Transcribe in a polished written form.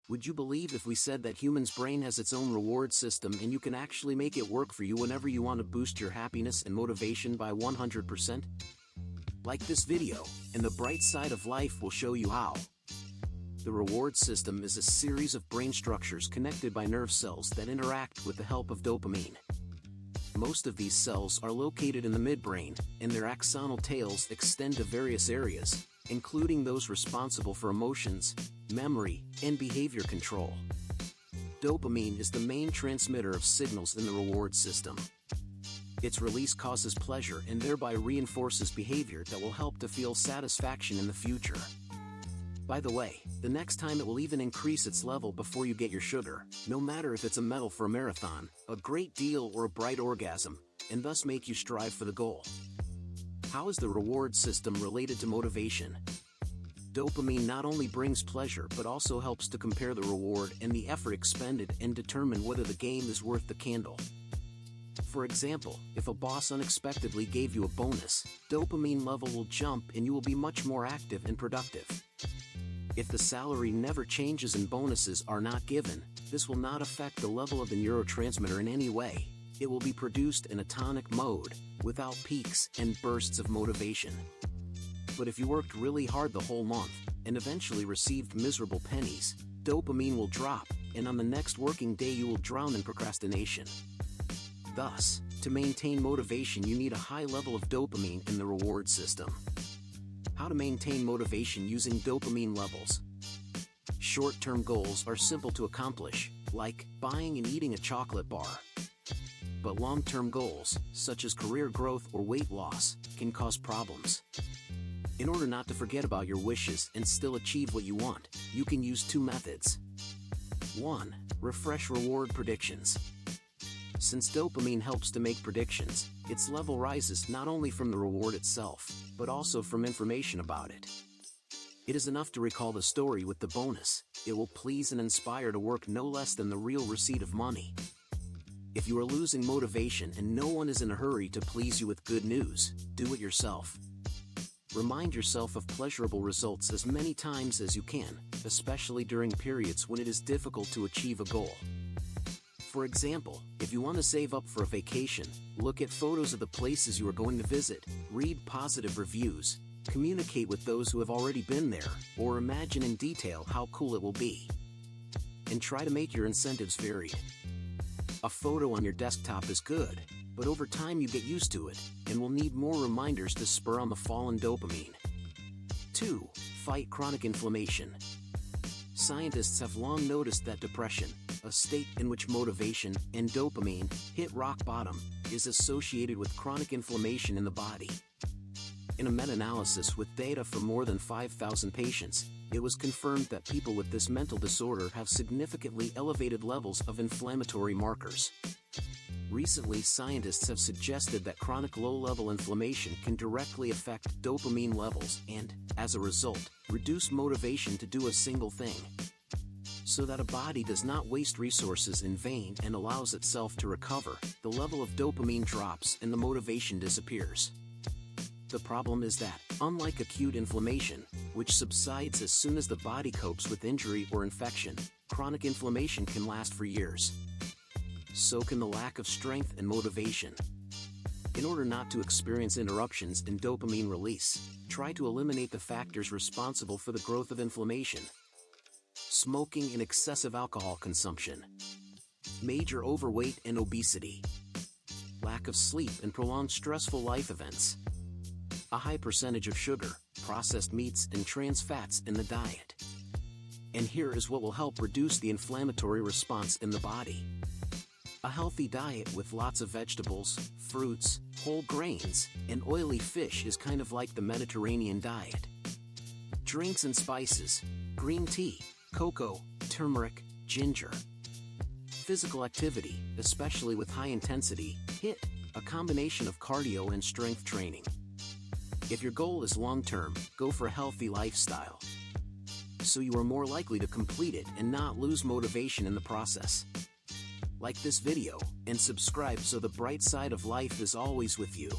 Would you believe if we said that human's brain has its own reward system and you can actually make it work for you whenever you want to boost your happiness and motivation by 100%? Like this video, and the bright side of life will show you how. The reward system is a series of brain structures connected by nerve cells that interact with the help of dopamine. Most of these cells are located in the midbrain, and their axonal tails extend to various areas, including those responsible for emotions, memory, and behavior control. Dopamine is the main transmitter of signals in the reward system. Its release causes pleasure and thereby reinforces behavior that will help to feel satisfaction in the future. By the way, the next time it will even increase its level before you get your sugar, no matter if it's a medal for a marathon, a great deal, or a bright orgasm, and thus make you strive for the goal. How is the reward system related to motivation? Dopamine not only brings pleasure but also helps to compare the reward and the effort expended and determine whether the game is worth the candle. For example, if a boss unexpectedly gave you a bonus, dopamine level will jump and you will be much more active and productive. If the salary never changes and bonuses are not given, this will not affect the level of the neurotransmitter in any way. It will be produced in a tonic mode, without peaks and bursts of motivation. But if you worked really hard the whole month, and eventually received miserable pennies, dopamine will drop, and on the next working day you will drown in procrastination. Thus, to maintain motivation you need a high level of dopamine in the reward system. How to maintain motivation using dopamine levels. Short-term goals are simple to accomplish, like buying and eating a chocolate bar. But long-term goals, such as career growth or weight loss, can cause problems. In order not to forget about your wishes and still achieve what you want, you can use two methods. 1. Refresh reward predictions. Since dopamine helps to make predictions, its level rises not only from the reward itself, but also from information about it. It is enough to recall the story with the bonus. It will please and inspire to work no less than the real receipt of money. If you are losing motivation and no one is in a hurry to please you with good news, do it yourself. Remind yourself of pleasurable results as many times as you can, especially during periods when it is difficult to achieve a goal. For example, if you want to save up for a vacation, look at photos of the places you are going to visit, read positive reviews, communicate with those who have already been there, or imagine in detail how cool it will be. And try to make your incentives varied. A photo on your desktop is good, but over time you get used to it, and will need more reminders to spur on the fallen dopamine. 2. Fight chronic inflammation. Scientists have long noticed that depression, a state in which motivation and dopamine hit rock bottom, is associated with chronic inflammation in the body. In a meta-analysis with data from more than 5,000 patients, it was confirmed that people with this mental disorder have significantly elevated levels of inflammatory markers. Recently, scientists have suggested that chronic low-level inflammation can directly affect dopamine levels and, as a result, reduce motivation to do a single thing. So that a body does not waste resources in vain and allows itself to recover, the level of dopamine drops and the motivation disappears. The problem is that, unlike acute inflammation, which subsides as soon as the body copes with injury or infection, chronic inflammation can last for years. So can the lack of strength and motivation. In order not to experience interruptions in dopamine release, try to eliminate the factors responsible for the growth of inflammation. Smoking and excessive alcohol consumption. Major overweight and obesity. Lack of sleep and prolonged stressful life events. A high percentage of sugar, processed meats and trans fats in the diet. And here is what will help reduce the inflammatory response in the body. A healthy diet with lots of vegetables, fruits, whole grains, and oily fish is kind of like the Mediterranean diet. Drinks and spices, green tea, cocoa, turmeric, ginger. Physical activity, especially with high intensity, HIIT, a combination of cardio and strength training. If your goal is long-term, go for a healthy lifestyle. So you are more likely to complete it and not lose motivation in the process. Like this video, and subscribe so the bright side of life is always with you.